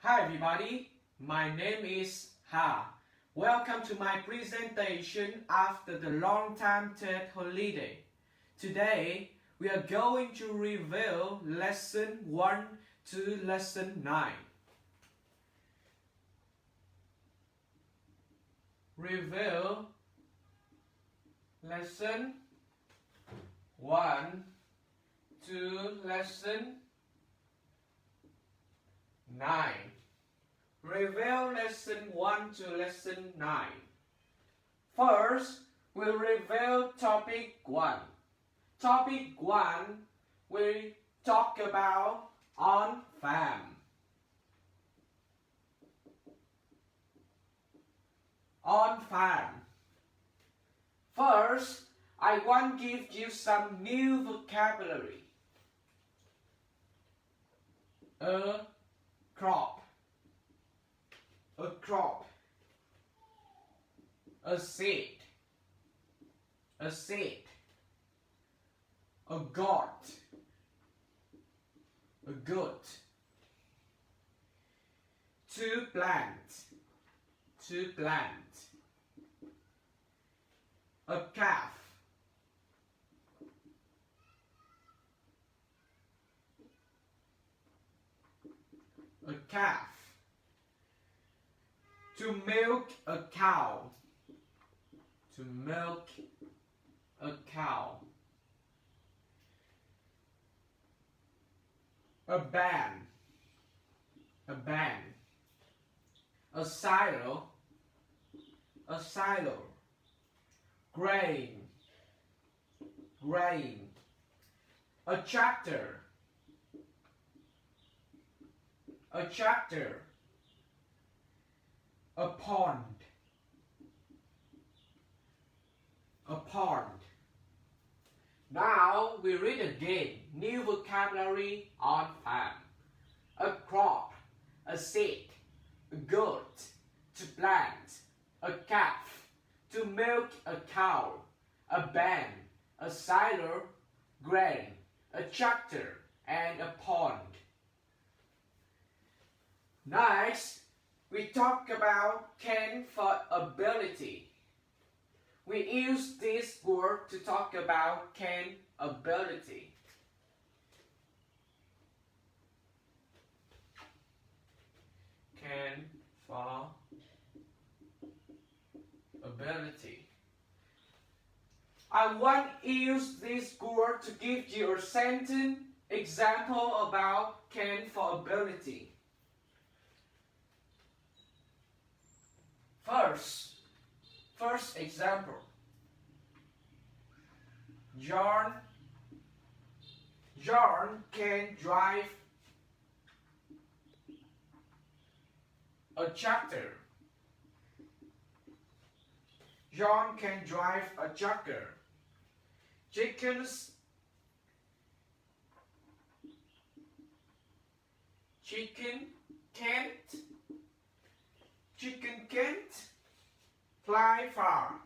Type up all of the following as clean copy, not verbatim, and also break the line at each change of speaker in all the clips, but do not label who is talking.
Hi everybody, my name is Ha. Welcome to my presentation after the long time TED holiday. Today we are going to review lesson 1 to lesson 9. Review lesson 1 to lesson 9. Review lesson 1 to lesson 9. First, we'll review topic 1. Topic 1, we talk about on farm. On farm. First, I want to give you some new vocabulary. A crop. A crop. A seed. A seed. A goat. A goat. To plant. To plant. A calf. A calf. To milk a cow. To milk a cow. A band. A band. A silo. A silo. Grain. Grain. A tractor. A tractor. A pond. A pond. Now we read again new vocabulary on farm. A crop. A seed. A goat. To plant. A calf. To milk a cow. A band. A silo. Grain. A tractor. And a pond. Next, we talk about can for ability. We use this word to talk about can ability. Can for ability. I want to use this word to give you a sentence example about can for ability. First example. John can drive a tractor. John can drive a tractor. Chicken can't fly far.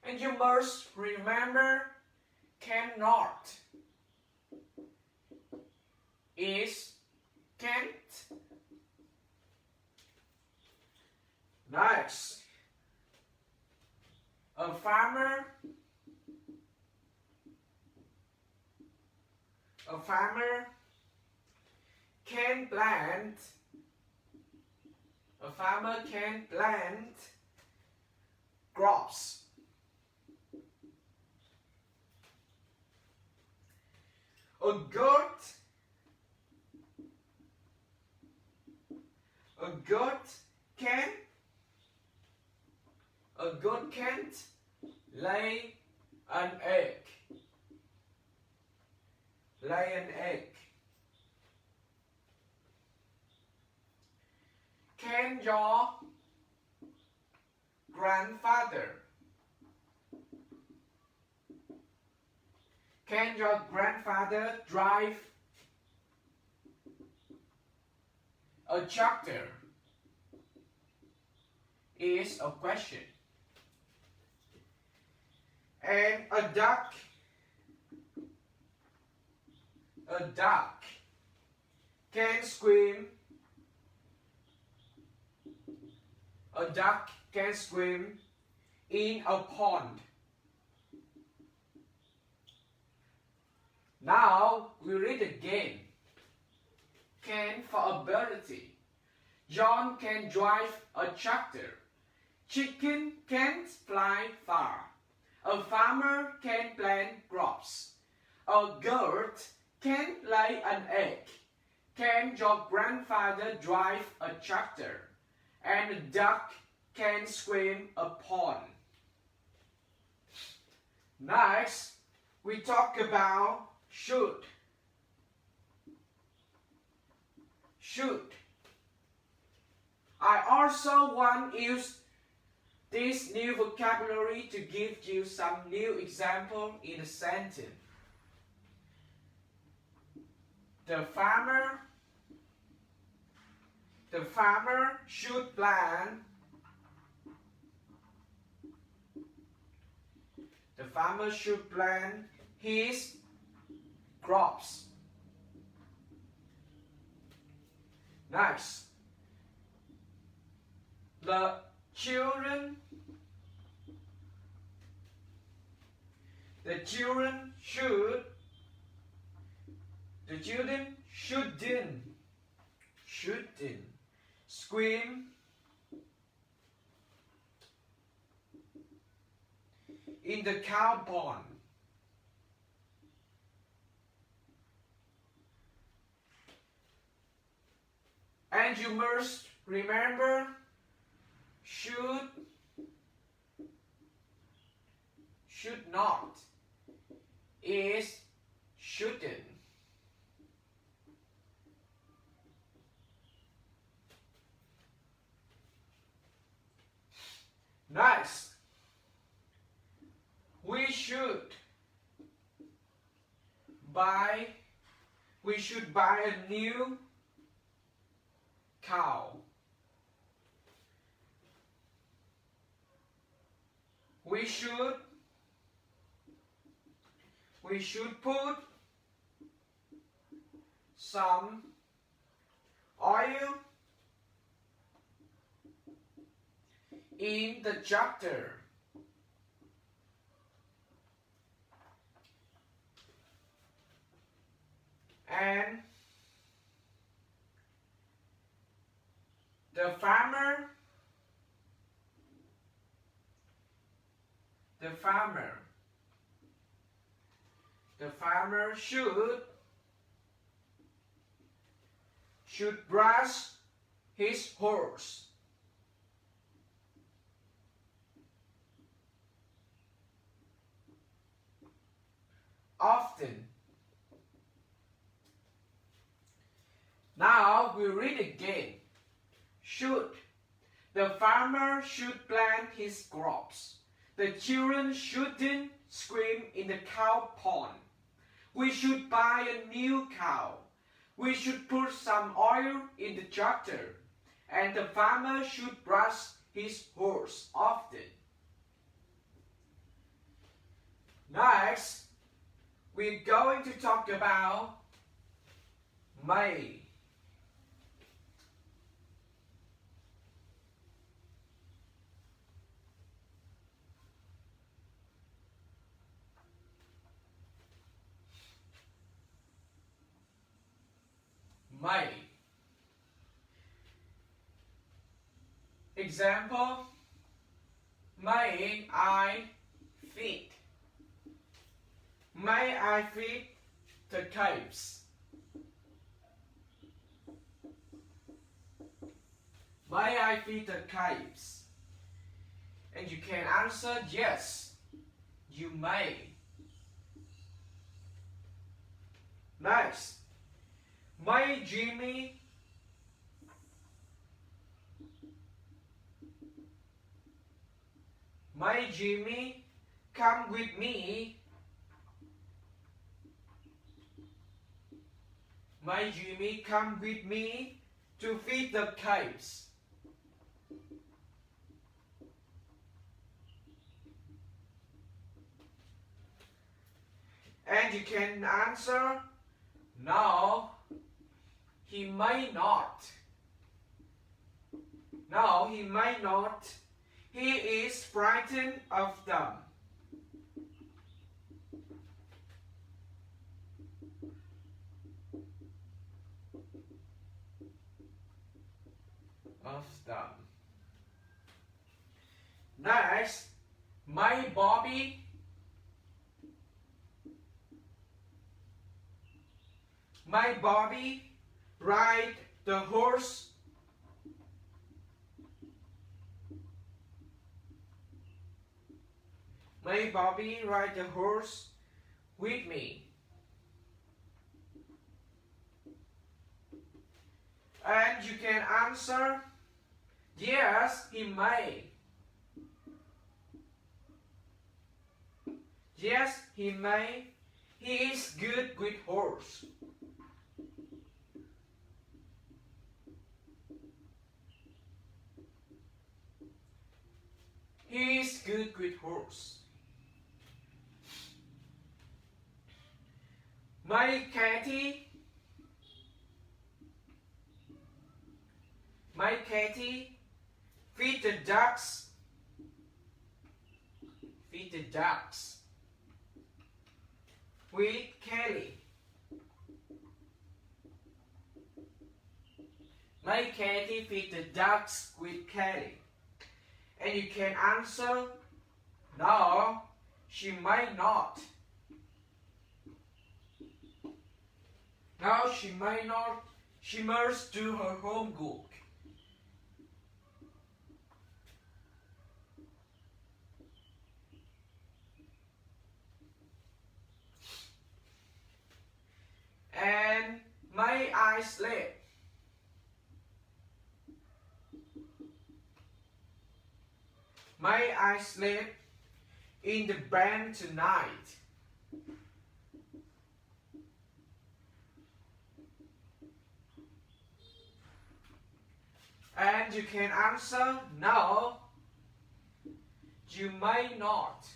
And you must remember cannot is can't. Next, a farmer can plant. A farmer can plant crops. A goat can't lay an egg. Lay an egg. Can your grandfather drive a tractor? Is a question. And a duck can swim. A duck can swim in a pond. Now we read again. Can for ability. John can drive a tractor. Chicken can fly far. A farmer can plant crops. A goat can lay an egg. Can your grandfather drive a tractor? And a duck can swim a pond. Next, we talk about should. Should. I also want to use this new vocabulary to give you some new example in a sentence. The farmer should plant. The farmer should plant his crops. Next, the children shouldn't swim in the cow pond. And you must remember, should not is shouldn't. Next, we should buy a new cow. We should put some oil in the tractor. And the farmer should brush his horse. Often. Now we read again. Should. The farmer should plant his crops. The children shouldn't swim in the cow pond. We should buy a new cow. We should put some oil in the tractor. And the farmer should brush his horse often. Next, we're going to talk about may. May. Example, may I feed? May I feed the calves? May I feed the calves? And you can answer yes, you may. Next, may Jimmy come with me? May Jimmy come with me to feed the calves? And you can answer no, he may not. No, he may not. He is frightened of them. Of them. Next, may Bobby ride the horse? May Bobby ride the horse with me? And you can answer, yes, he may. Yes, he may. He is good with horse. He is good with horse. May Katie feed the ducks. Feed the ducks with Kelly. May Katie feed the ducks with Kelly? And you can answer, no, she may not. No, she may not. She must do her homework. And may I sleep? May I sleep in the bed tonight? And you can answer, no, you may not.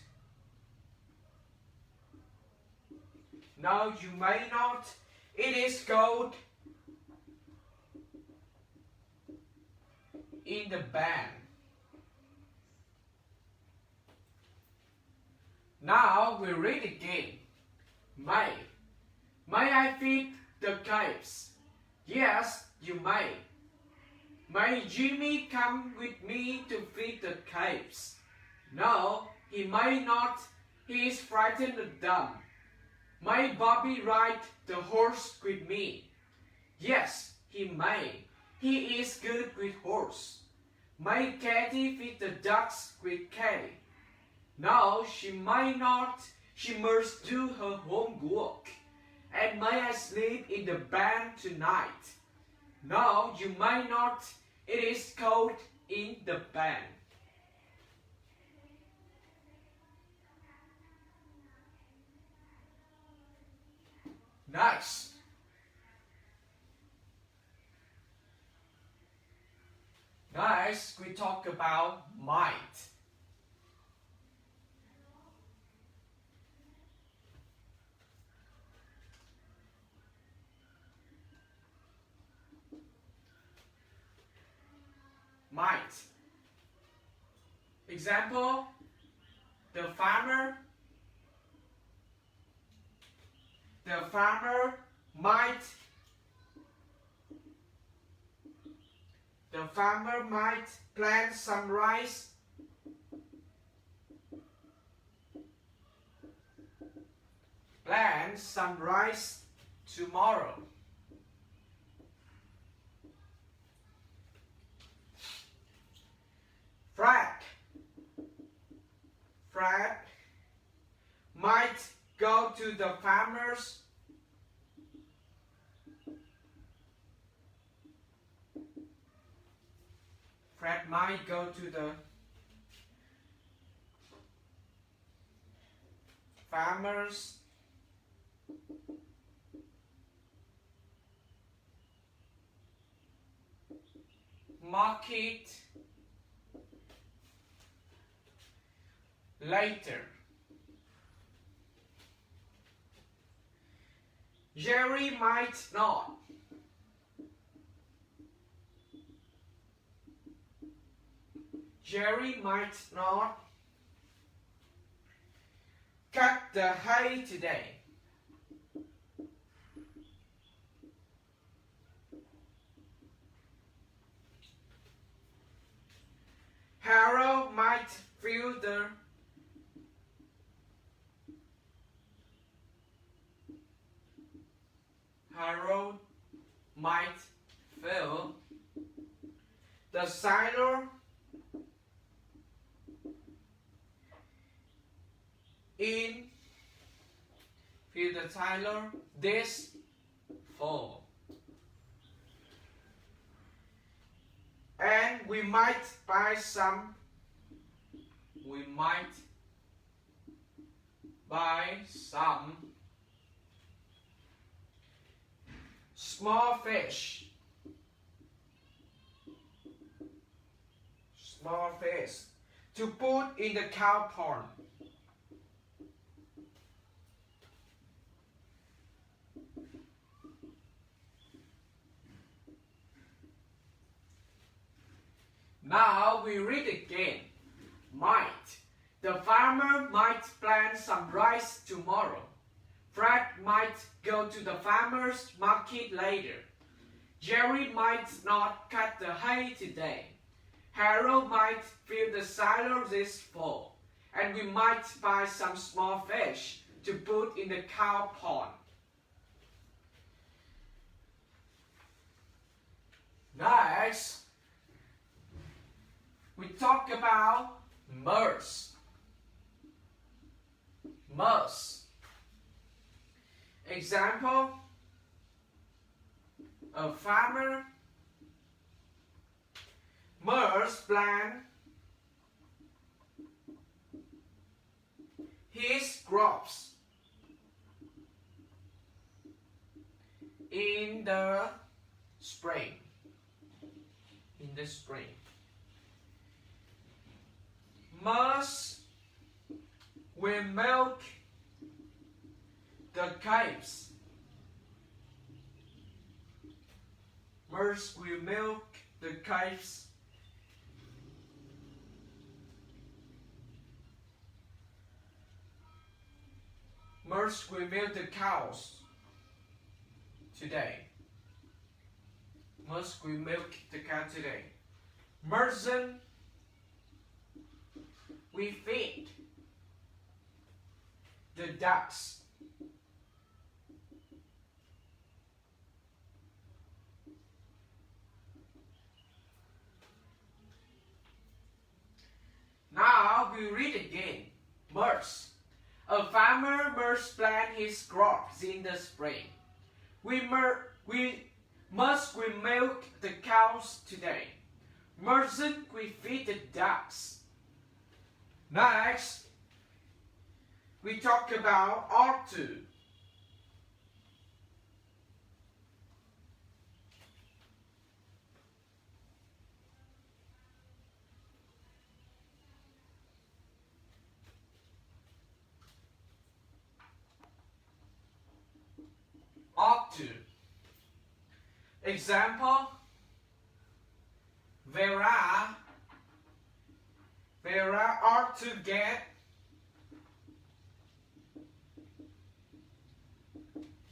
No, you may not. It is cold in the bed. Now we read again. May. May I feed the kites? Yes, you may. May Jimmy come with me to feed the kites? No, he may not. He is frightened of them. May Bobby ride the horse with me? Yes, he may. He is good with horse. May Katie feed the ducks with Kelly? No, she may not. She must do her homework. And may I sleep in the bed tonight? No, you may not. It is cold in the bed. Next. Next, we talk about might. Might. Example, the farmer might plant some rice. Plant some rice tomorrow. Fred might go to the farmer's market later. Jerry might not. Jerry might not cut the hay today. Harold might fill the silo in the silo this fall. And we might buy some small fish to put in the cow pond. Now we read again. Might. The farmer might plant some rice tomorrow. Fred might go to the farmer's market later. Jerry might not cut the hay today. Harold might fill the silo this fall. And we might buy some small fish to put in the cow pond. Next, we talk about must. Example, a farmer must plant his crops in the spring. Must will milk the calves. Must will milk the calves. Must will milk the cows today. Must we milk the cow today? Mustn't we feed the ducks? Now we read again. Must. A farmer must plant his crops in the spring. Must we milk the cows today? Mustn't we feed the ducks? Next, we talk about ought to. Ought to. Example,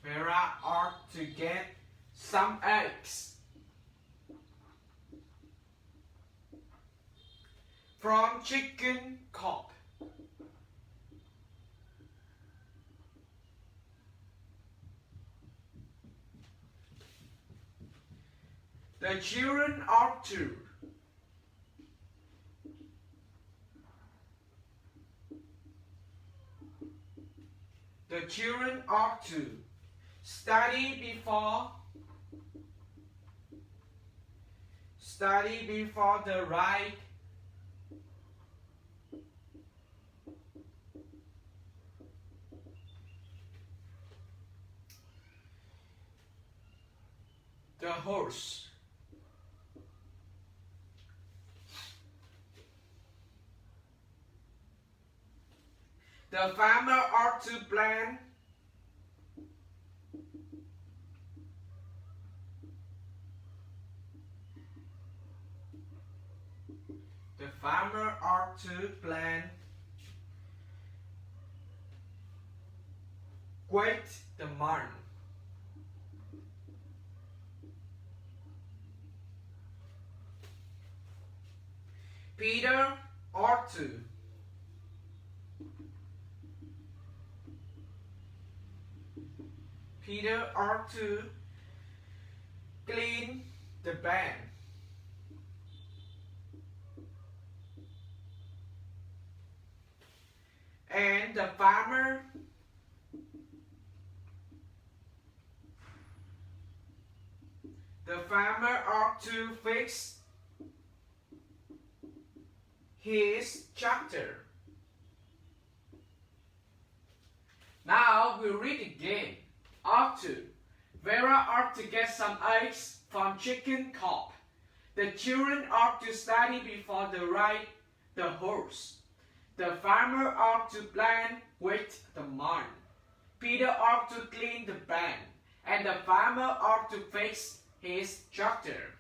Vera ought to get some eggs from chicken coop. The children ought to. The children ought to study before the ride. The horse. The farmer ought to plant farmer ought to plant wait the month. Peter ought to clean the bank. And the farmer ought to fix his tractor. Now we read again. Ought to. Vera ought to get some eggs from chicken coop. The children ought to study before they ride the horse. The farmer ought to plant with the man. Peter ought to clean the bank, and the farmer ought to fix his tractor.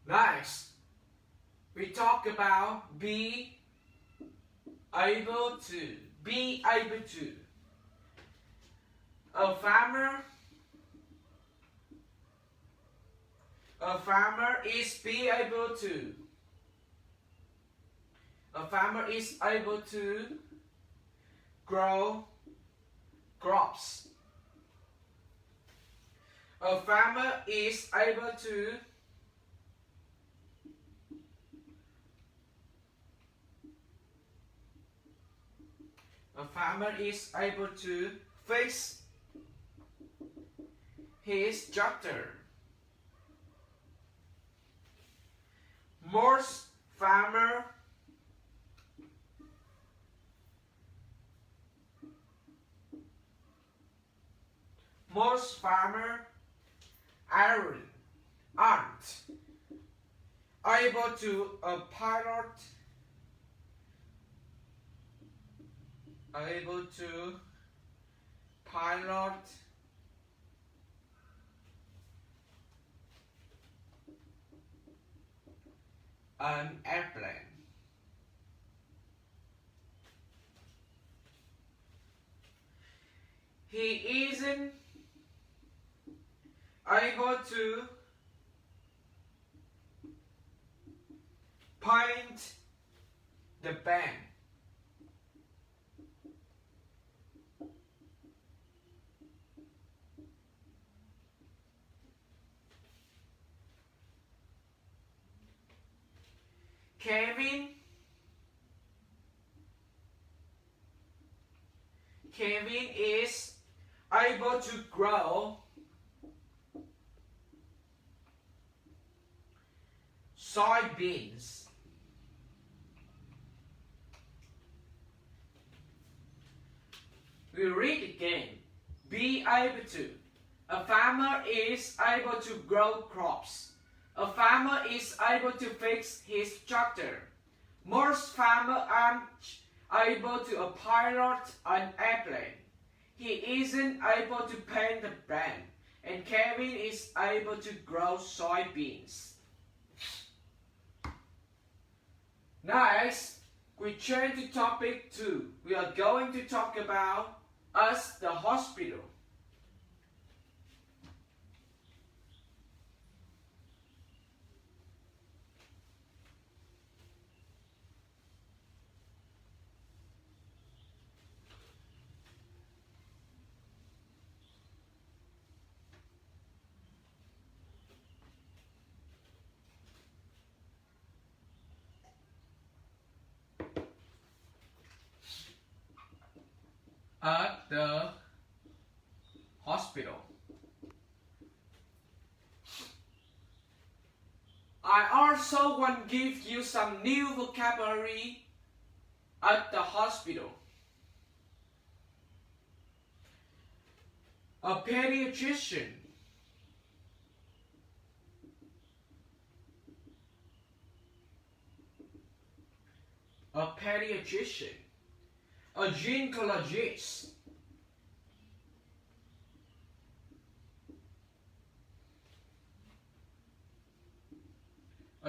Next, we talk about be able to. Be able to. A farmer is be able to. A farmer is able to grow crops. A farmer is able to fix his tractor. Most farmers aren't able to pilot an airplane. He isn't able to paint the bank. Kevin is able to grow soybeans. We read again. Be able to. A farmer is able to grow crops. A farmer is able to fix his tractor. Most farmers aren't able to pilot an airplane. He isn't able to paint the bank. And Kevin is able to grow soybeans. Next, we change to topic 2. We are going to talk about us, the hospital. At the hospital. I also want to give you some new vocabulary at the hospital. A pediatrician. A pediatrician. A gynecologist.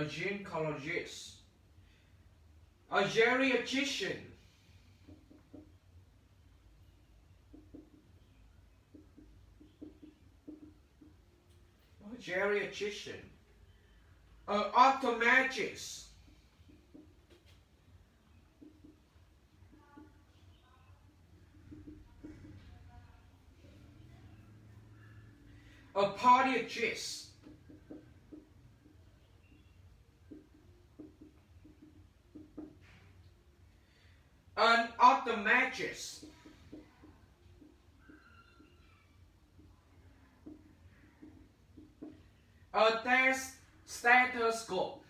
a gynecologist, a geriatrician, an optometrist, a podiatrist, an optometrist, a stethoscope,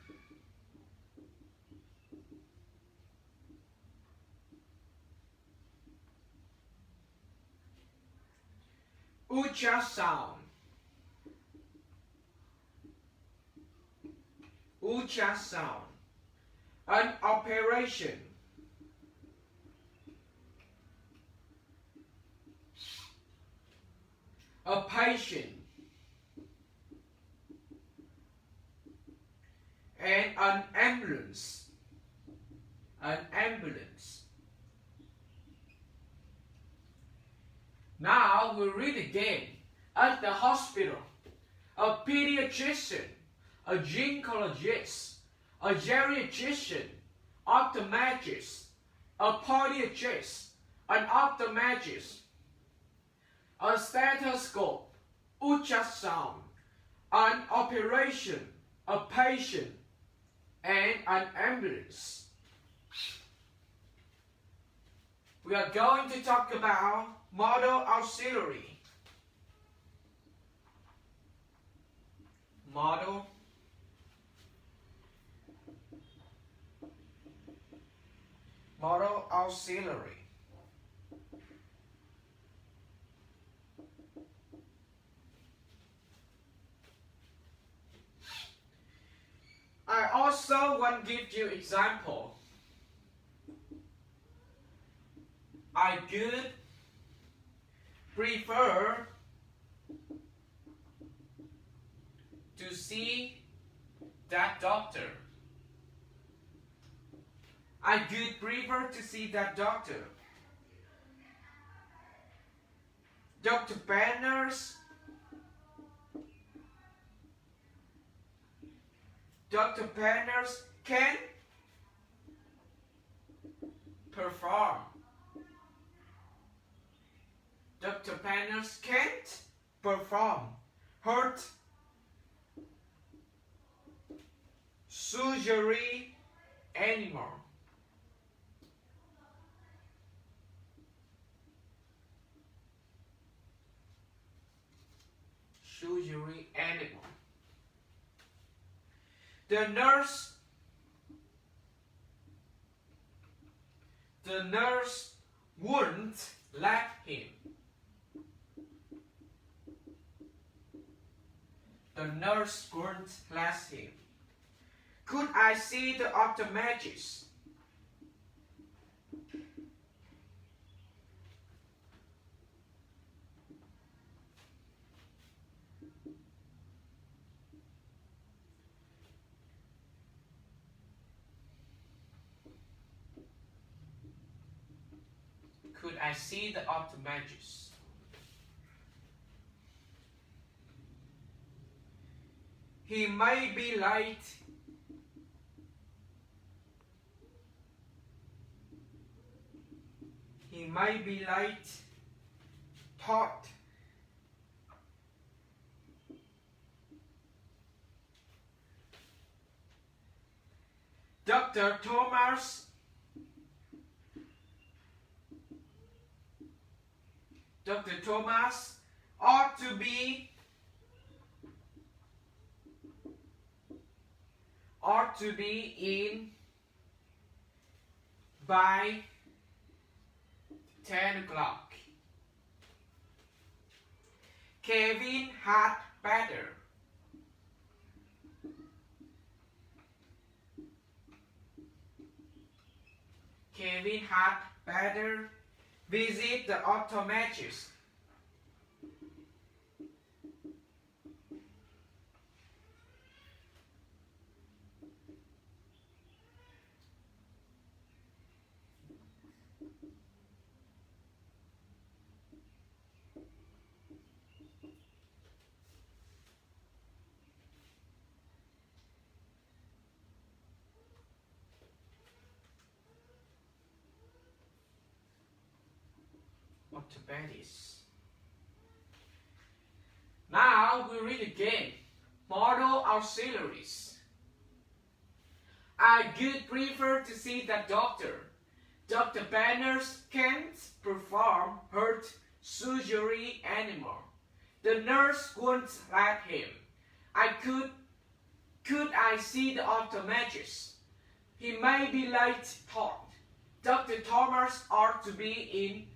ultrasound, an operation, a patient, and an ambulance. Now we read again. At the hospital, a pediatrician, a gynecologist, a geriatrician, optometrist, a podiatrist, an optometrist, a stethoscope, ultrasound, an operation, a patient, and an ambulance. We are going to talk about model auxiliary. Model auxiliary. I also want to give you example. I could prefer to see that doctor. I could prefer to see that doctor. Dr. Banners. Dr. Banners can perform. Dr. Banners can't perform heart surgery anymore. The nurse wouldn't let him. The nurse wouldn't let him. Could I see the optometrist? Could I see the optometrist? He may be late. He may be late. Thought. Dr. Thomas ought to be in by 10 o'clock. Kevin had better. Visit the optometrist. orthopedics. Now we read again. Model auxiliaries. I would prefer to see the doctor. Dr. Banners can't perform heart surgery anymore. The nurse won't let him. Could I see the optometrist? He may be late thought. Dr. Thomas ought to be in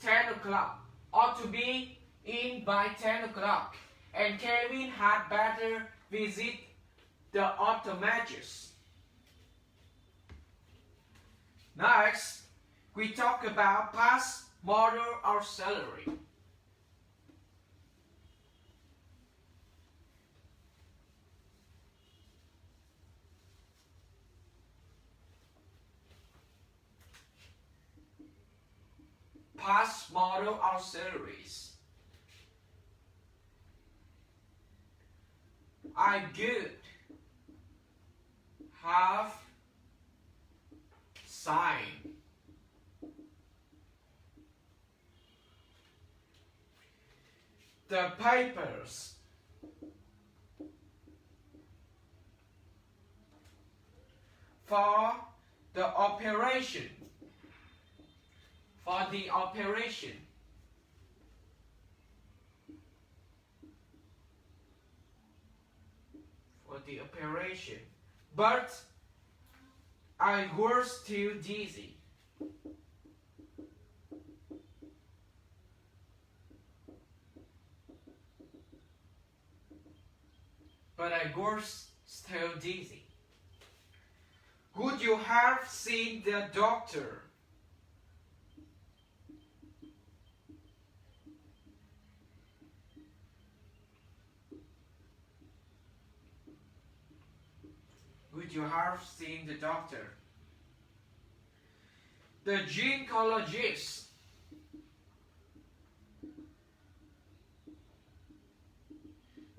10 o'clock. Ought to be in by 10 o'clock. And Kevin had better visit the optometrist. Next, we talk about past model auxiliary. Past model auxiliaries. I would have signed the papers for the operation. For the operation. But I was too dizzy. Would you have seen the doctor? Would you have seen the doctor? The gynecologist.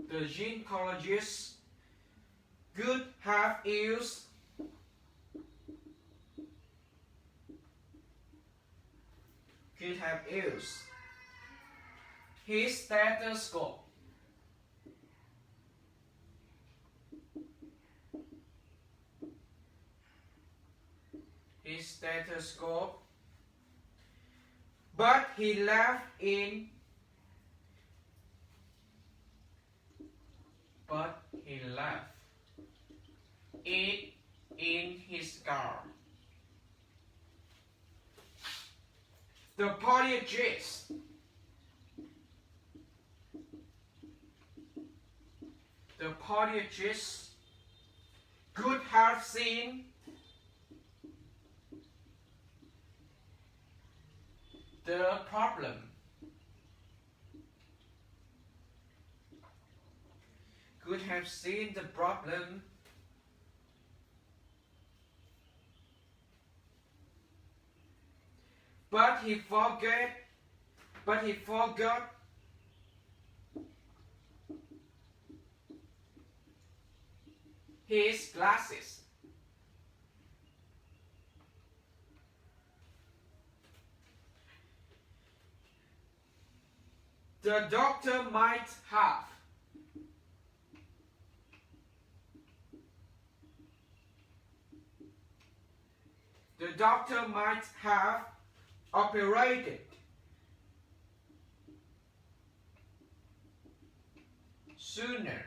The gynecologist could have used his stethoscope. But he left it in his car. The podiatrist could have seen the problem. But he forgot his glasses. The doctor might have operated sooner.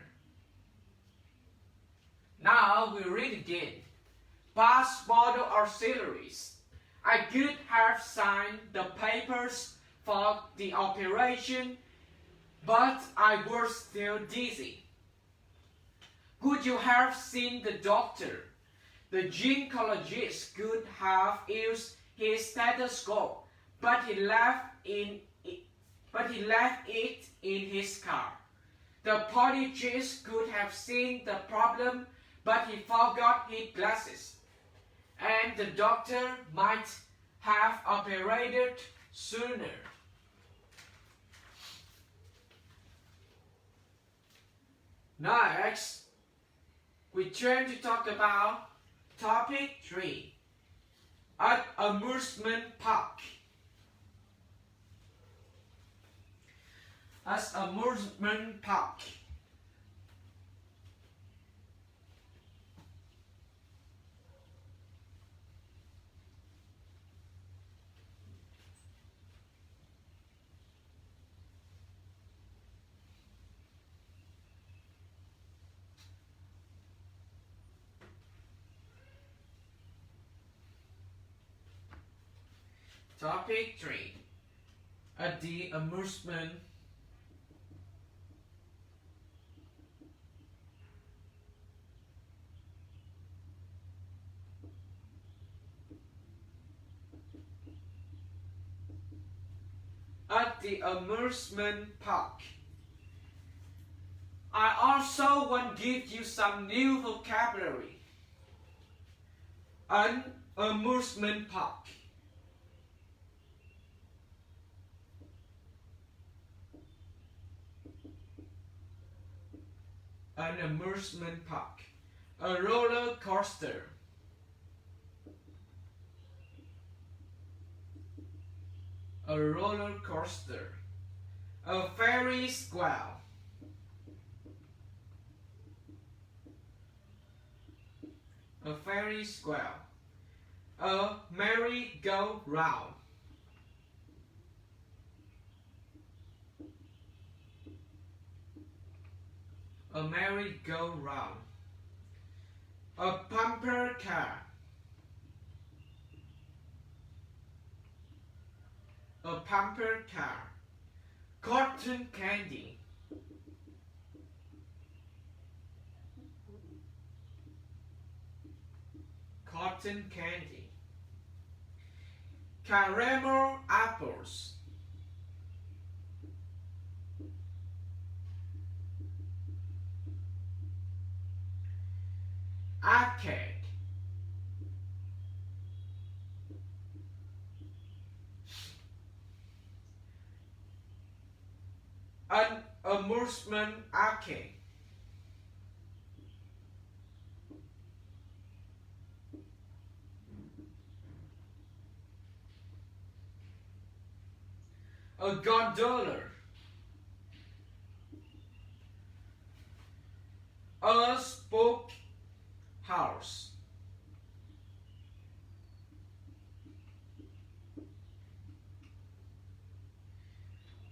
Now we read again. Past model auxiliaries. I could have signed the papers for the operation, but I was still dizzy. Could you have seen the doctor? The gynecologist could have used his stethoscope, but he left it in his car. The podiatrist could have seen the problem, but he forgot his glasses. And the doctor might have operated sooner. Next, we turn to talk about topic 3. At amusement park. as amusement park. Topic 3. At the amusement park. I also want to give you some new vocabulary. An amusement park. An amusement park. A roller coaster. A roller coaster. A Ferris wheel. A Ferris wheel. A merry-go-round. A merry-go-round. A bumper car. A bumper car. Cotton candy. Cotton candy. Caramel apples. Arcade. An amusement arcade. A gondola. A spoke house.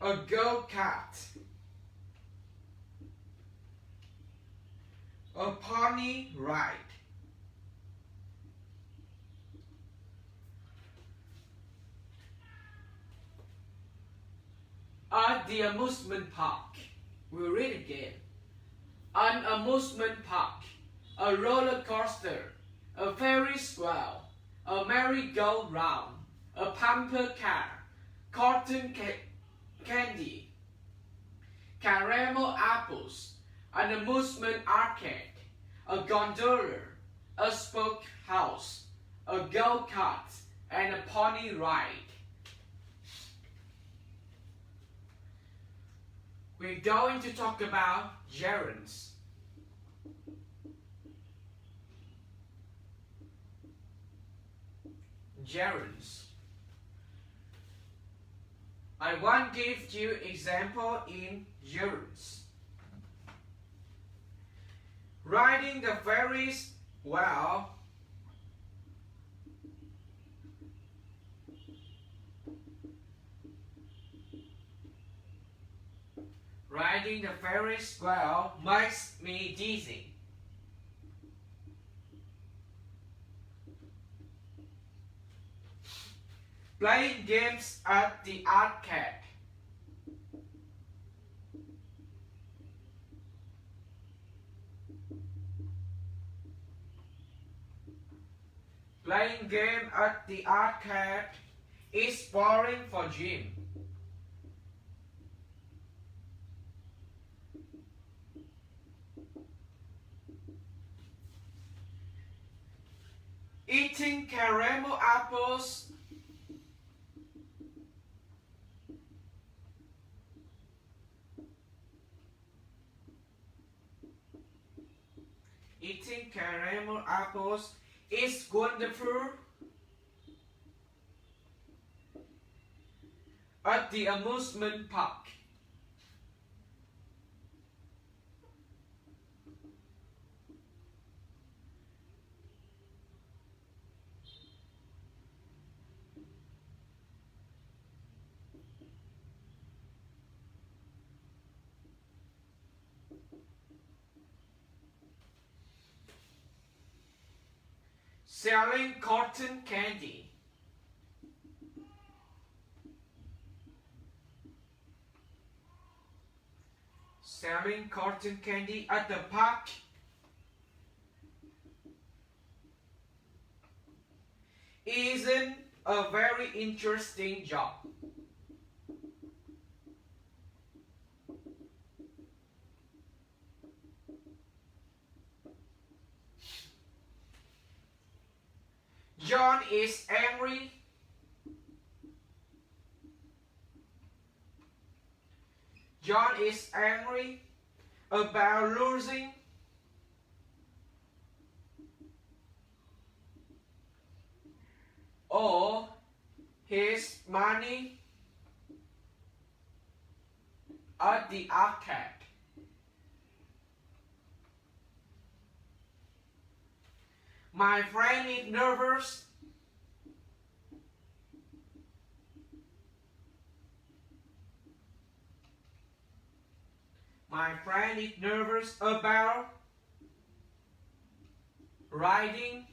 A go-kart. A pony ride. At the amusement park. We read again. An amusement park. A roller coaster. A Ferris wheel. A merry-go-round. A bumper car. Cotton candy. Caramel apples. An amusement arcade. A gondola. A spoke house. A go-kart. And a pony ride. We're going to talk about gerunds. Gerunds. I want to give you example in gerunds. Riding the Ferris wheel. Riding the Ferris wheel makes me dizzy. Playing games at the arcade. Playing game at the arcade is boring for Jim. Eating caramel apples is wonderful at the amusement park. selling cotton candy. Selling cotton candy at the park isn't a very interesting job. John is angry. John is angry about losing all his money at the arcade. My friend is nervous. My friend is nervous about riding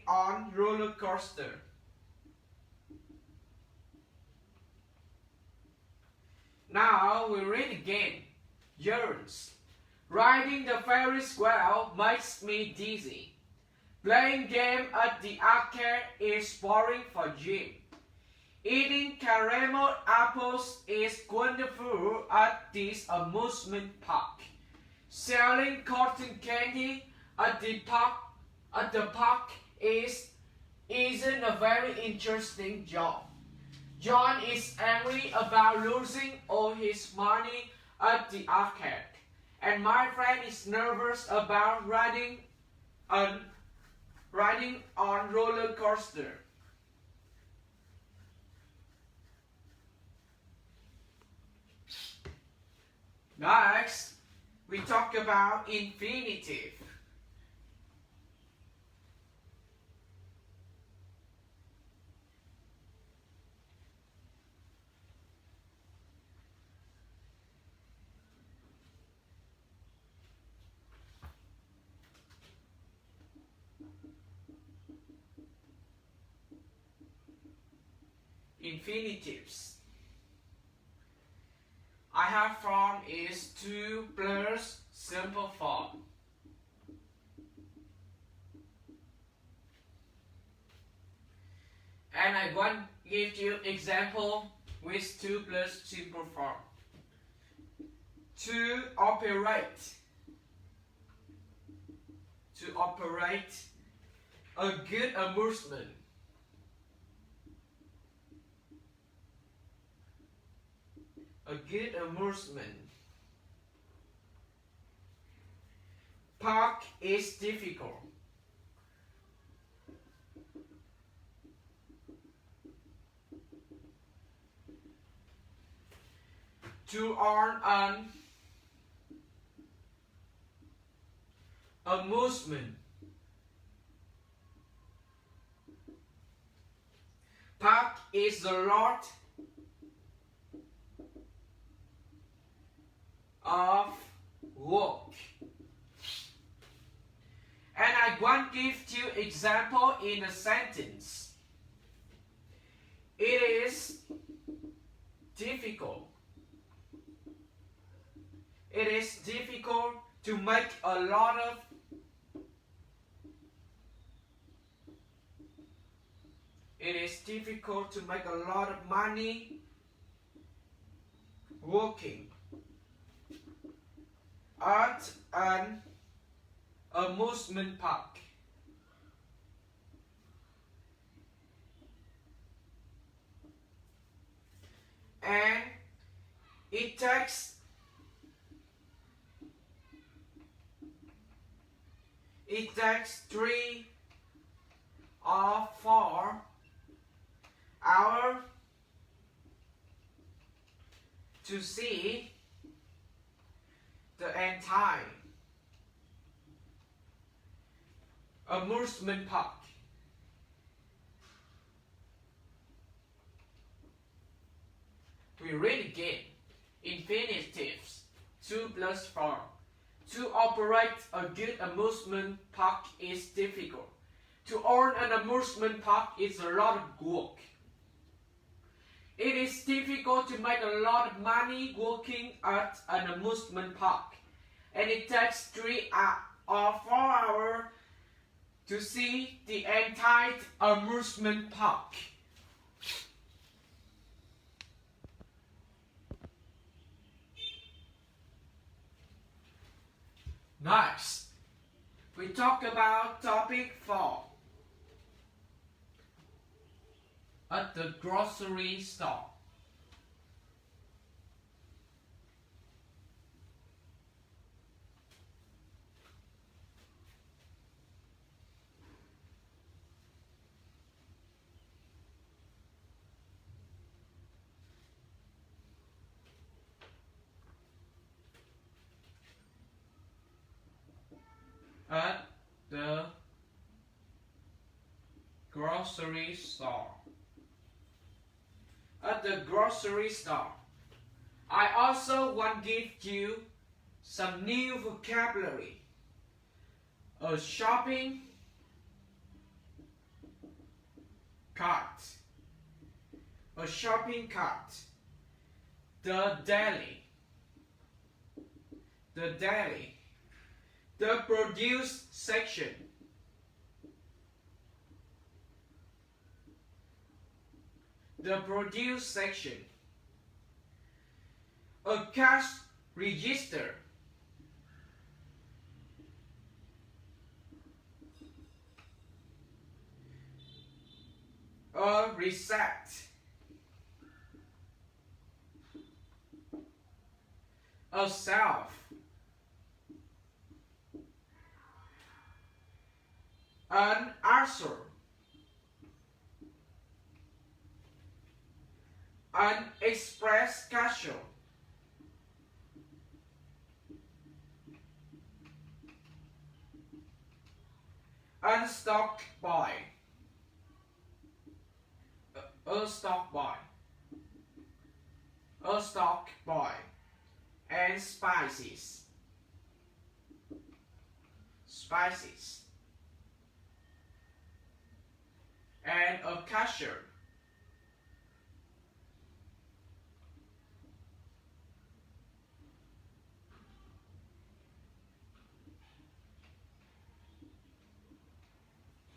on roller coaster. Now we read again. Yearns. Riding the Ferris wheel makes me dizzy. Playing game at the arcade is boring for Jim. Eating caramel apples is wonderful at this amusement park. Selling cotton candy at the park isn't a very interesting job. John is angry about losing all his money at the arcade, and my friend is nervous about riding on roller coaster. Next, we talk about infinitive. Infinitives. I have form is to plus simple form. And I want to give you example with to plus simple form. To operate a good amusement. A good amusement. Park is difficult. To earn an amusement. Park is a lot of work. And I want to give you example in a sentence. It is difficult. It is difficult to make a lot of money working at an amusement park. And it takes 3 or 4 hours to see the entire amusement park. We read again. Infinitives. To plus form. To operate a good amusement park is difficult. To own an amusement park is a lot of work. It is difficult to make a lot of money working at an amusement park, and it takes 3 or 4 hours to see the entire amusement park. Next, we talk about topic 4. At the grocery store. At the grocery store. At the grocery store. I also want to give you some new vocabulary. A shopping cart. A shopping cart. The deli. The deli. The produce section. The produce section. A cash register. A receipt. A shelf. An answer. An express cashier. An stock boy. A stock boy. A stock boy. And spices. Spices. And a cashier.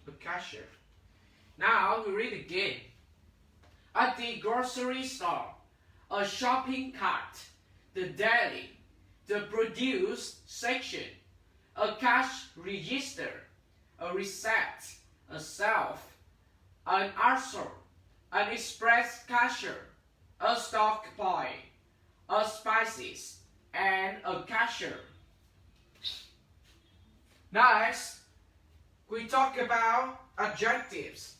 A cashier. Now we read again. At the grocery store, a shopping cart, the deli, the produce section, a cash register, a receipt, a shelf, an answer, an express cashier, a stock boy, a spices, and a cashier. Next, we talk about adjectives.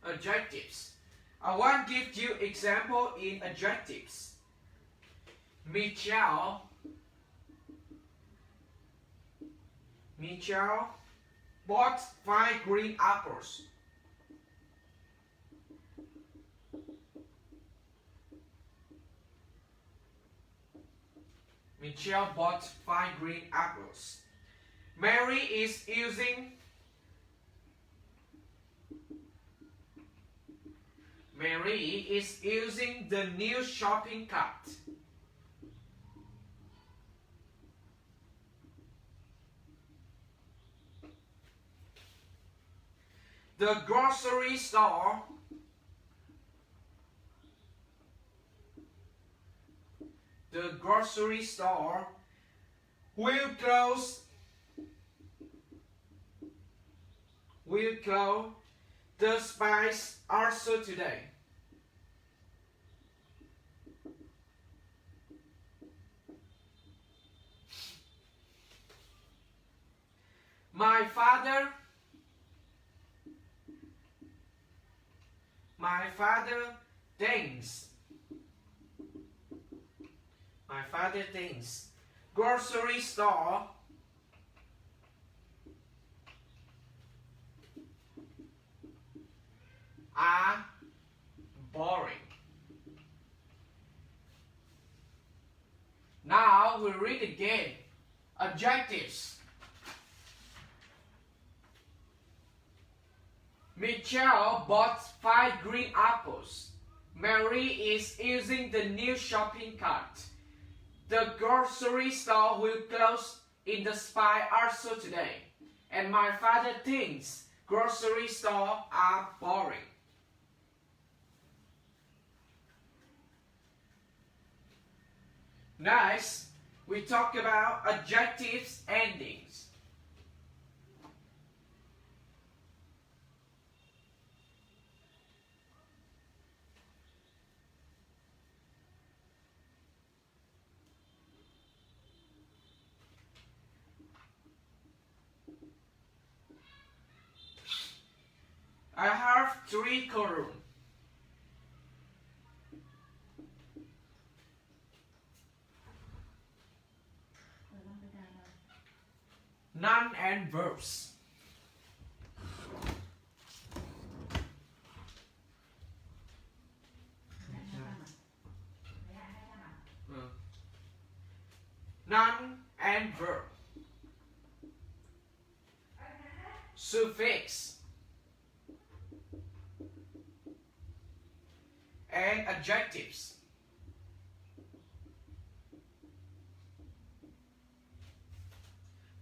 Adjectives. I want to give you example in adjectives. Michelle bought 5 green apples. Michelle bought 5 green apples. Mary is using the new shopping cart. The grocery store will close the spice also today. My father thinks grocery store are boring. Now we read again. Adjectives. Michelle bought 5 green apples. Mary is using the new shopping cart. The grocery store will close in the spy also today. And my father thinks grocery stores are boring. Next, we talk about adjectives endings. I have 3 columns. Noun and verbs. Noun and verb. Suffix and adjectives.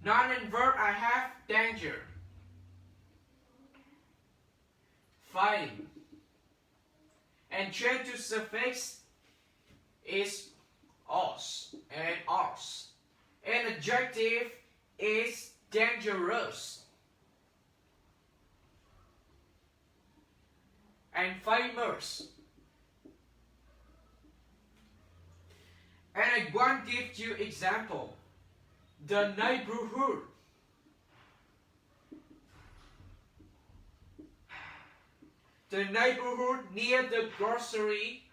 Noun and verb, I have danger, fame, and change to suffix is os and ars, and adjective is dangerous and famous. And I want to give you example. The neighborhood. The neighborhood near the grocery.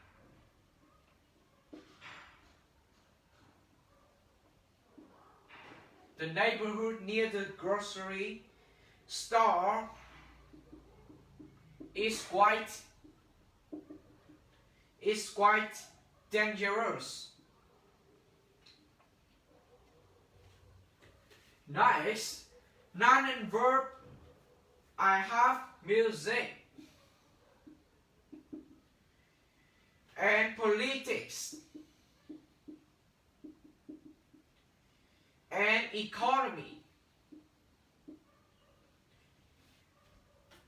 The neighborhood near the grocery store is quite dangerous. Nice. Noun and verb, I have music and politics and economy,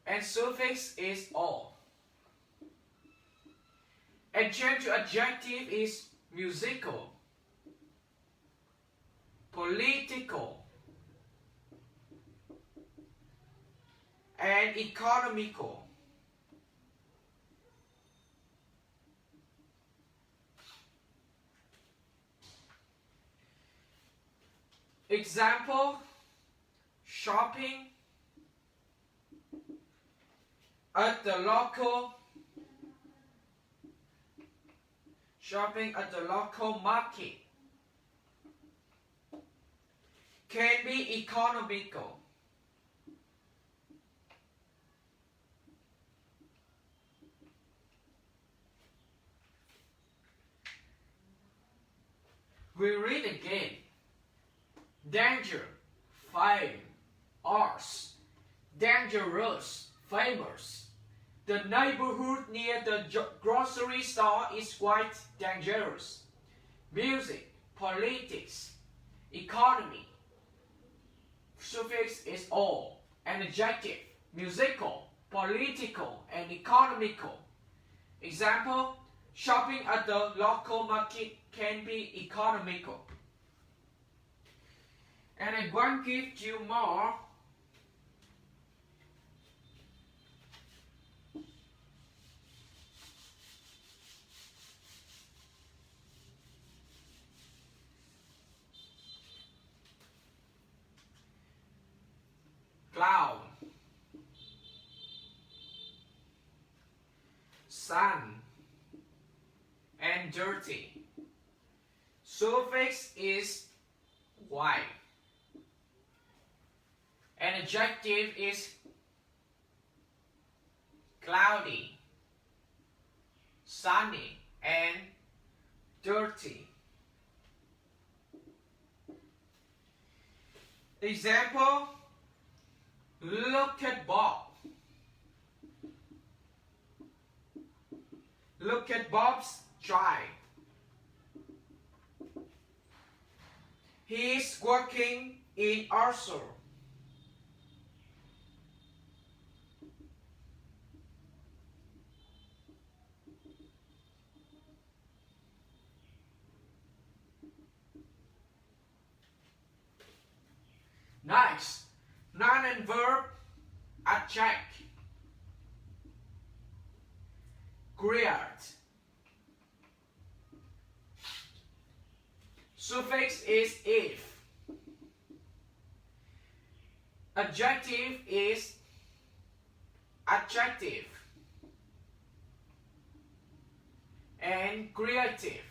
and suffix is all. And change to adjective is musical, political, and economical. Example, shopping at the local market can be economical. We read again. Danger, fame, ars, dangerous, famous. The neighborhood near the grocery store is quite dangerous. Music, politics, economy. Suffix is all. An adjective, musical, political, and economical. Example, shopping at the local market can be economical. And I want to give you more. Cloud, sun, and dirty. Suffix is white. An adjective is cloudy, sunny, and dirty. Example, look at Bob. Look at Bob's child. He is working in Arthur. Nice. Noun and verb, attack. Create. Suffix is if. Adjective is attractive and creative.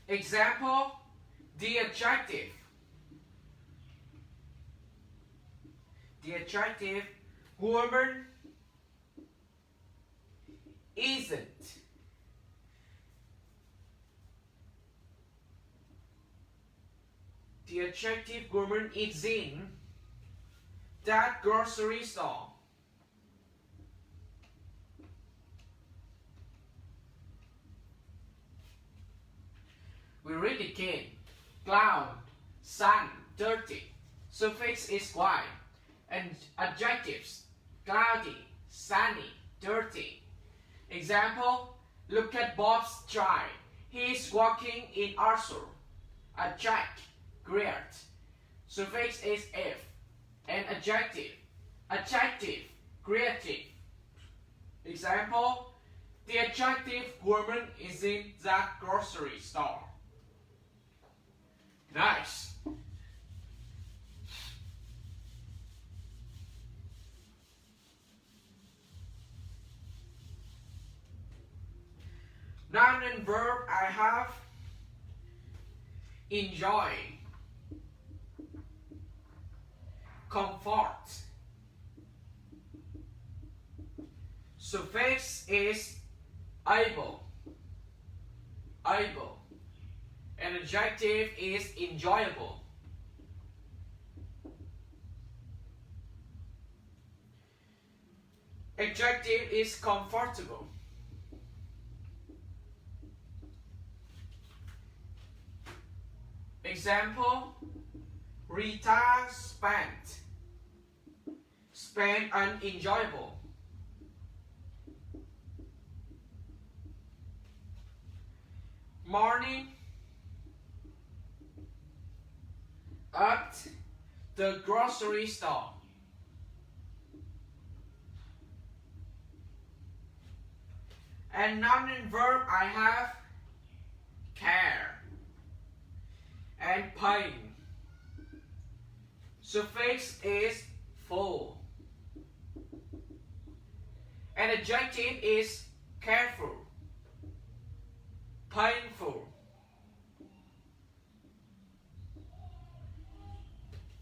Example, the attractive. The attractive woman isn't. The attractive woman is in that grocery store. We read again. Cloud, sun, dirty. Suffix is y. And adjectives, cloudy, sunny, dirty. Example, look at Bob's child. He is walking in Arthur. Attract, create. Suffix is if. And adjective, attractive, creative. Example, the attractive woman is in that grocery store. Nice. Noun and verb I have enjoy, comfort. Suffix is able, able. And adjective is enjoyable. Adjective is comfortable. Example, Rita spent unenjoyable. Morning at the grocery store. And noun and verb I have care and pain. Suffix is full. And adjective is careful, painful.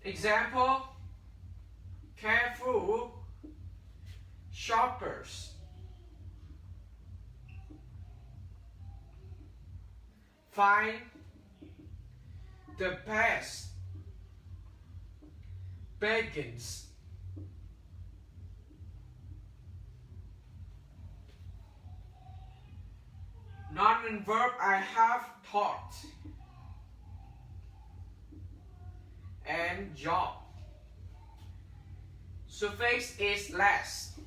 Example, careful shoppers. Find the best bargains. Noun and verb I have taught and job. Suffix is less.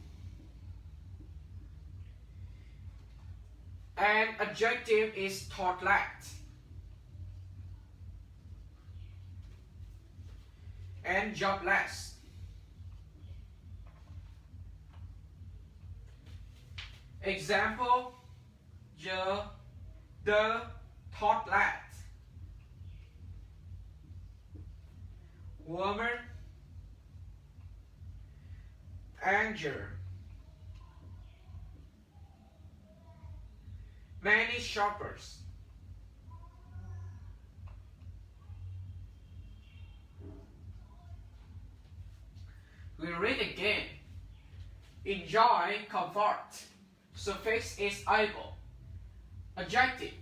And adjective is taught-less. And jobless. Example, the thoughtless. Woman, anger. Many shoppers. We read again. Enjoy, comfort. Suffix is able. Adjective,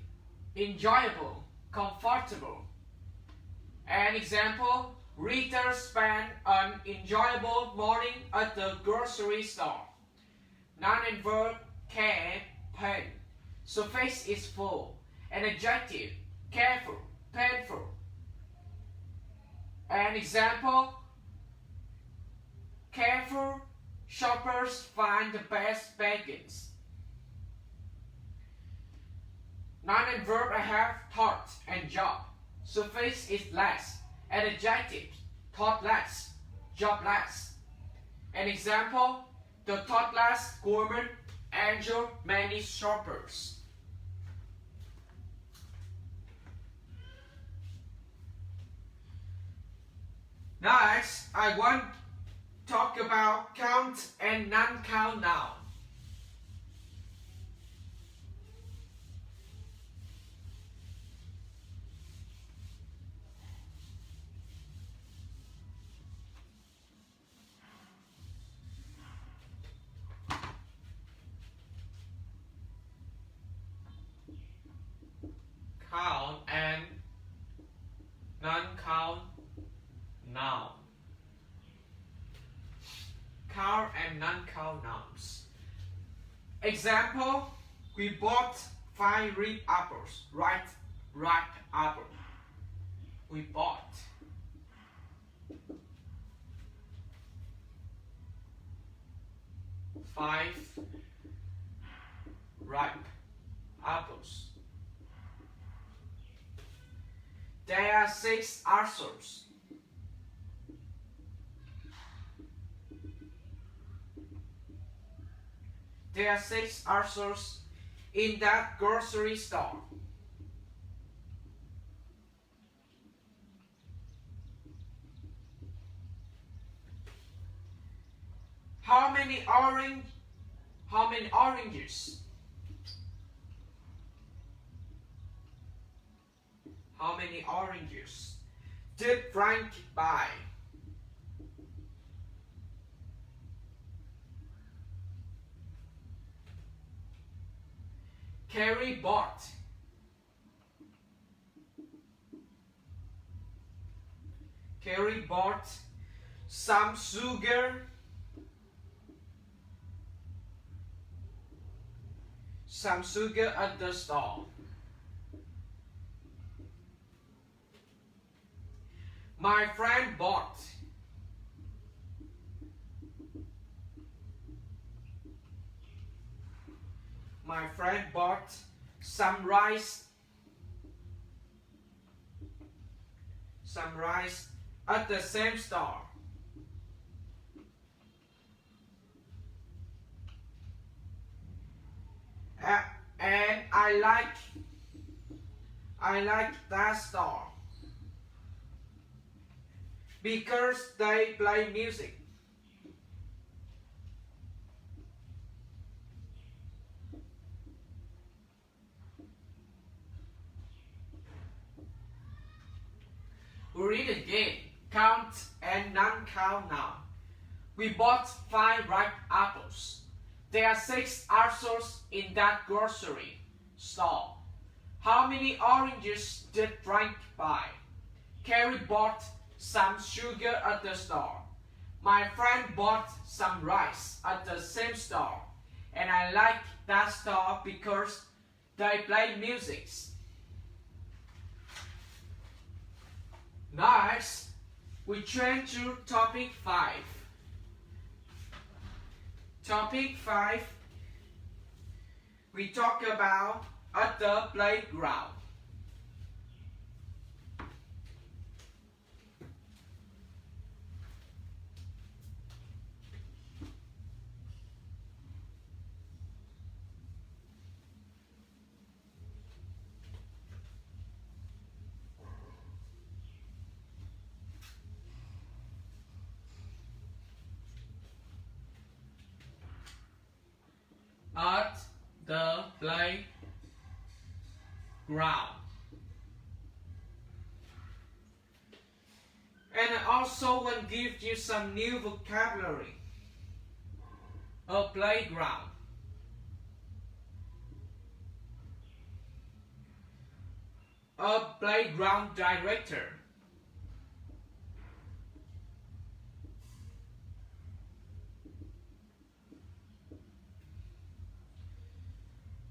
enjoyable, comfortable. An example, Rita spent an enjoyable morning at the grocery store. Noun and verb care, pain. Suffix is full. An adjective, careful, painful. An example, careful shoppers find the best bargains. Noun and verb have thought and job. Suffix is less. An adjective, thoughtless, jobless. An example, the thoughtless woman injured many shoppers. Next, I want to talk about count and non-count noun. Count and non-count noun. Count and non-count nouns. Example, we bought 5 ripe apples. Ripe apple. We bought. Five ripe apples. There are 6 ulcers. There are 6 ulcers in that grocery store. How many oranges? How many oranges did Frank buy? Carrie bought. Carrie bought some sugar. Some sugar at the store. My friend bought. My friend bought some rice. Some rice at the same store. And I like that store because they play music. We read again. Count and non-count noun. We bought 5 ripe apples. There are 6 ulcers in that grocery store. How many oranges did Frank buy? Carrie bought some sugar at the store. My friend bought some rice at the same store. And I like that store because they play music. Next, we change to topic 5. Topic 5, we talk about at the playground. At the playground. And I also want to give you some new vocabulary. A playground. A playground director.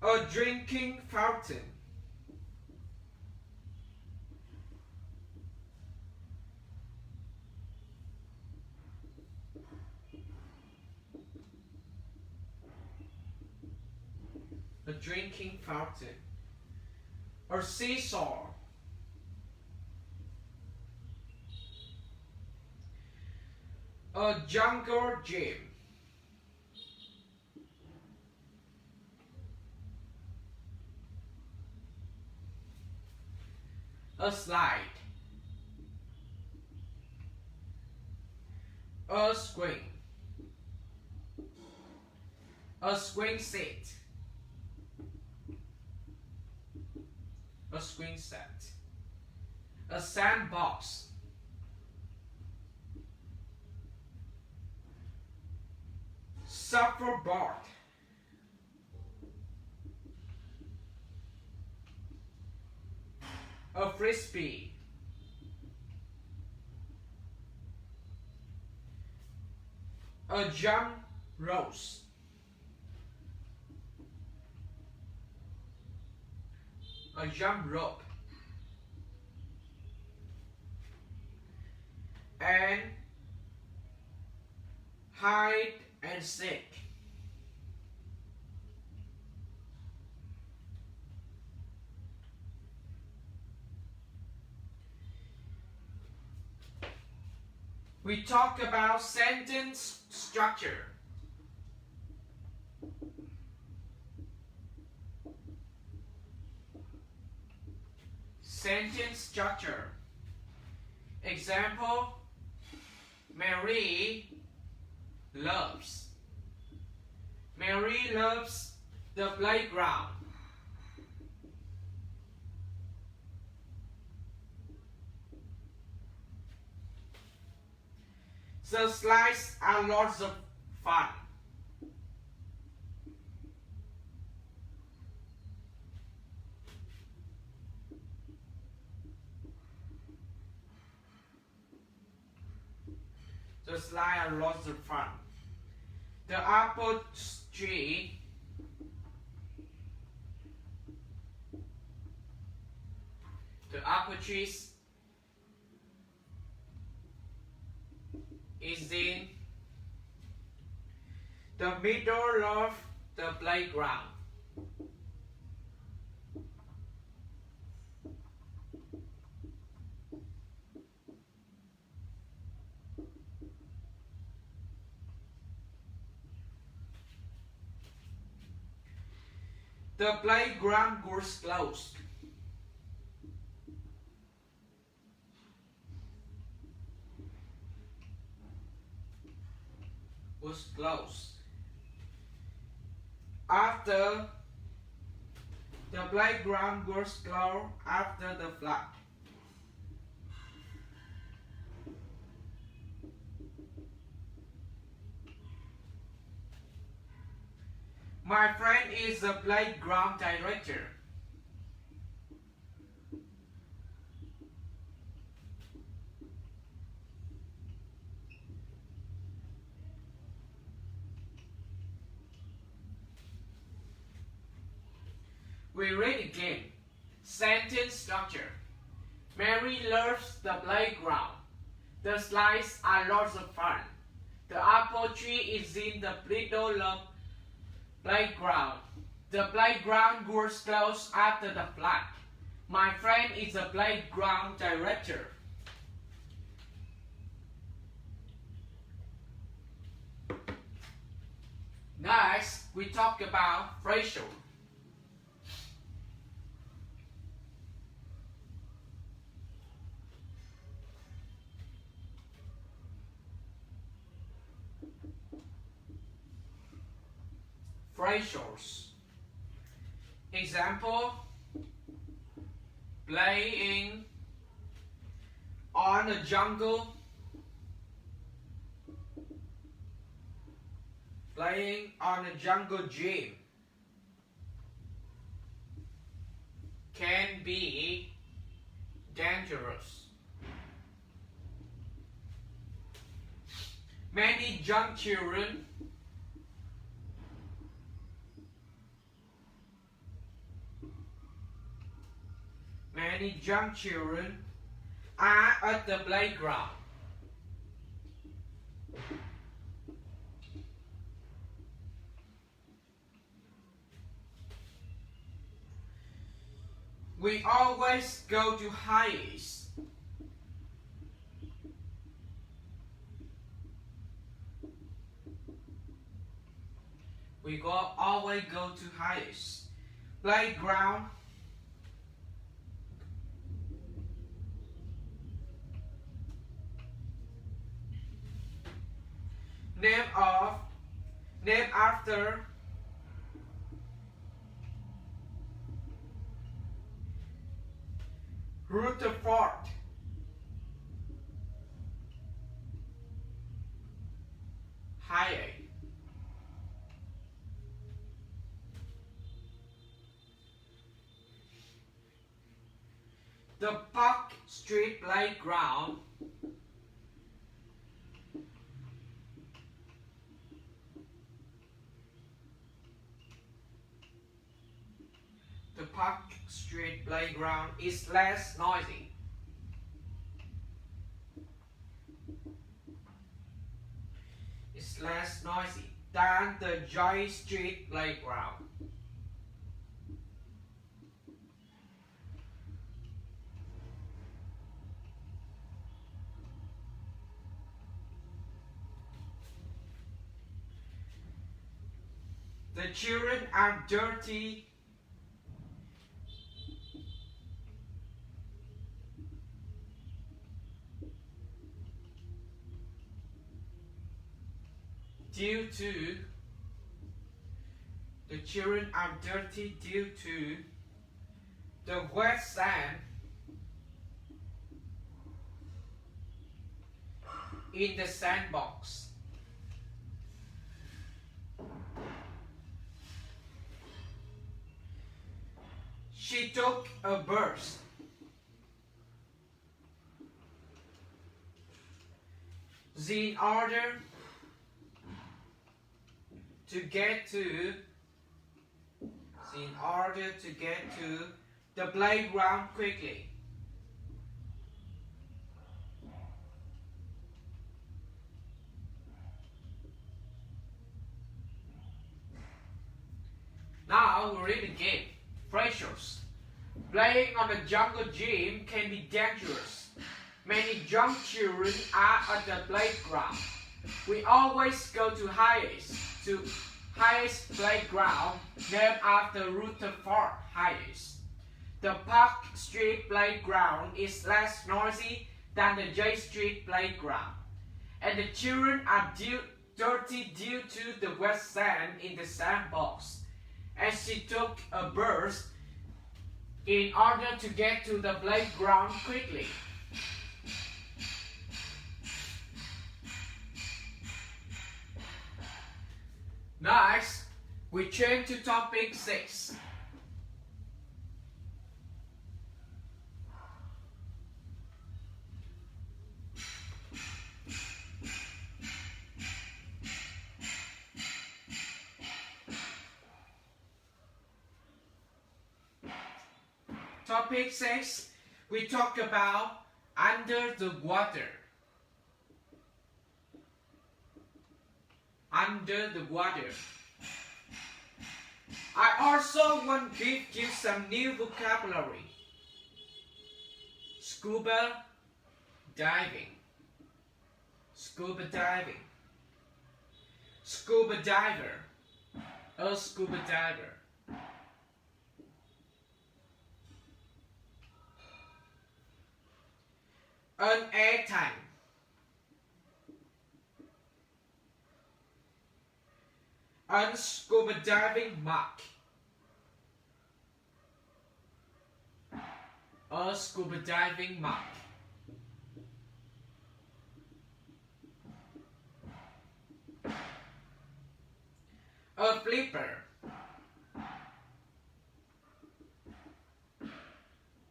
A drinking fountain. A drinking fountain. A seesaw. A jungle gym. A slide. A swing. A swing set. A swing set. A sandbox. Surfboard. A frisbee. A jump rope. A jump rope. And hide and seek. We talk about sentence structure. Sentence structure. Example, Mary loves. Mary loves the playground. The slides are lots of fun. The slides are lots of fun. The apple tree is in the middle of the playground. The playground was closed. After the playground was closed after the flood. My friend is the playground director. We read again. Sentence structure. Mary loves the playground. The slides are lots of fun. The apple tree is in the middle of playground. The playground was closed after the flood. My friend is a playground director. Next, we talk about phrasal. Phrasals. Example, playing on a jungle. Playing on a jungle gym can be dangerous. Many young children are at the playground. We always go to highest. Always go to highest. Playground. Name after Rutherford. Highway. The Park Street Playground is less noisy. It's less noisy than the Joy Street Playground. The children are dirty. Due to the wet sand in the sandbox. She took a burst. In order to get to the playground quickly. Now we read again. Fractures. Playing on the jungle gym can be dangerous. Many young children are at the playground. We always go to highest playground named after Rutherford Highest. The Park Street Playground is less noisy than the J Street Playground, and the children are dirty due to the wet sand in the sandbox. As she took a burst in order to get to the playground quickly. Next, we change to topic 6. Topic 6, we talk about under the water. Under the water. I also want to give you some new vocabulary. Scuba diving. Scuba diving. Scuba diver. A scuba diver. An air tank. An scuba diving mark. A scuba diving mark. A flipper.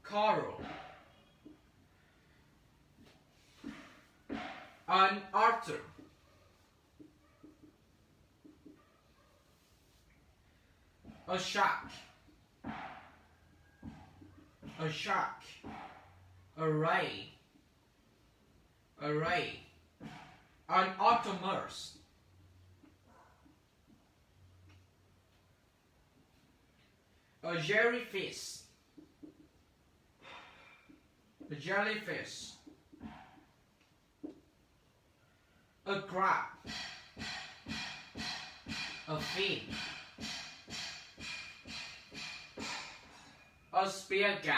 Coral. An Arthur. A shark. A shark. Array. Array. An autonomous. A jellyfish. A jellyfish. A crab. A fin. A spear gun.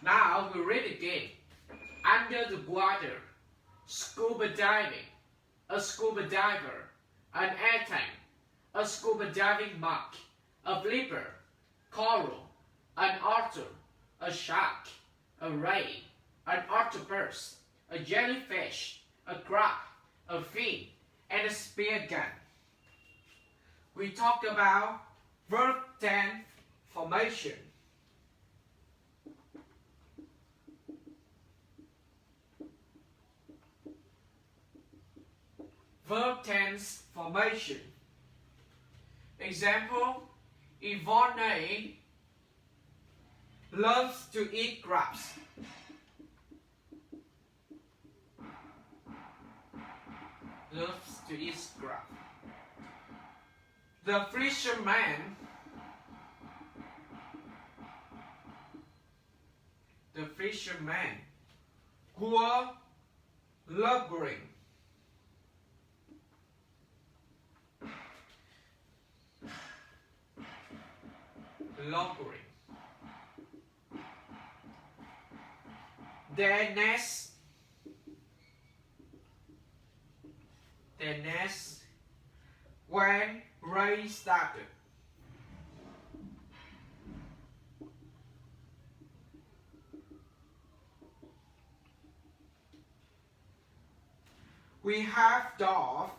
Now we read again. Under the water, scuba diving, a scuba diver, an air tank, a scuba diving mug, a flipper, coral, an otter, a shark, a ray, an octopus, a jellyfish, a crab, a fin, and a spear gun. We talk about verb tense formation. Verb tense formation. Example, Yvonne loves to eat crabs. Loves to eat crab. The fisherman go lumbering. Lumbering. Their nest when rain started. We have dove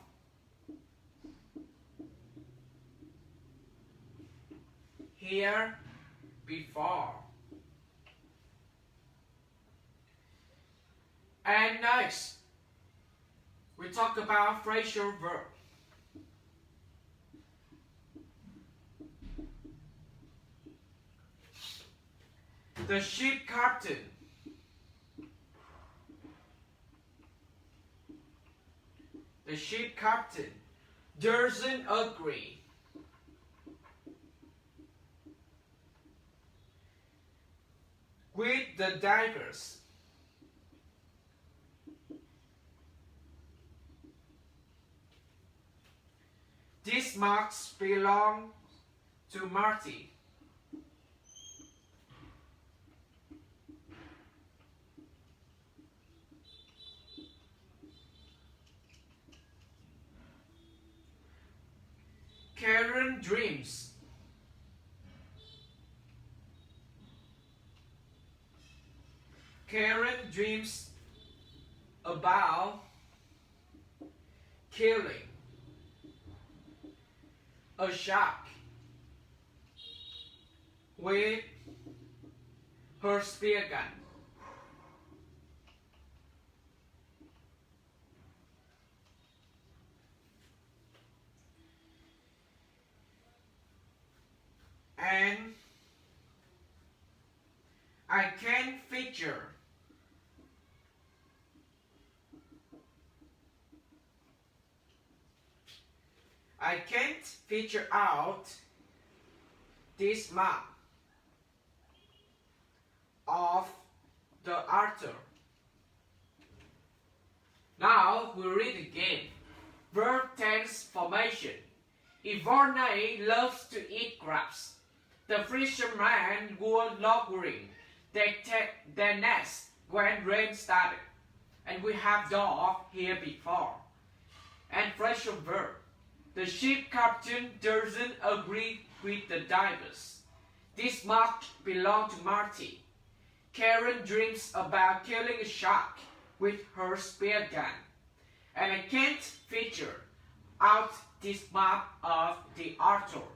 here before. And next, we talk about phrasal verb. The ship captain doesn't agree with the divers. These marks belong to Marty. Karen dreams. Karen dreams about killing a shark with her spear gun. And I can't figure out this map of the Arthur. Now we read again. Verb tense formation. Yvonne loves to eat crabs. The fisherman go lumbering their nest when rain started. And we have dove here before. And phrasal verb. The ship captain doesn't agree with the divers. This mark belongs to Marty. Karen dreams about killing a shark with her spear gun. And I can't figure out this map of the Arthur.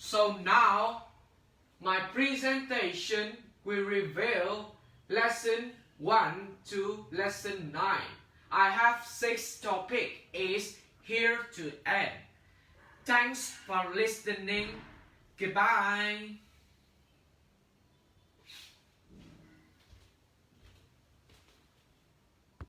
So now, my presentation will reveal lesson 1 to lesson 9. I have 6 topics is here to end. Thanks for listening. Goodbye.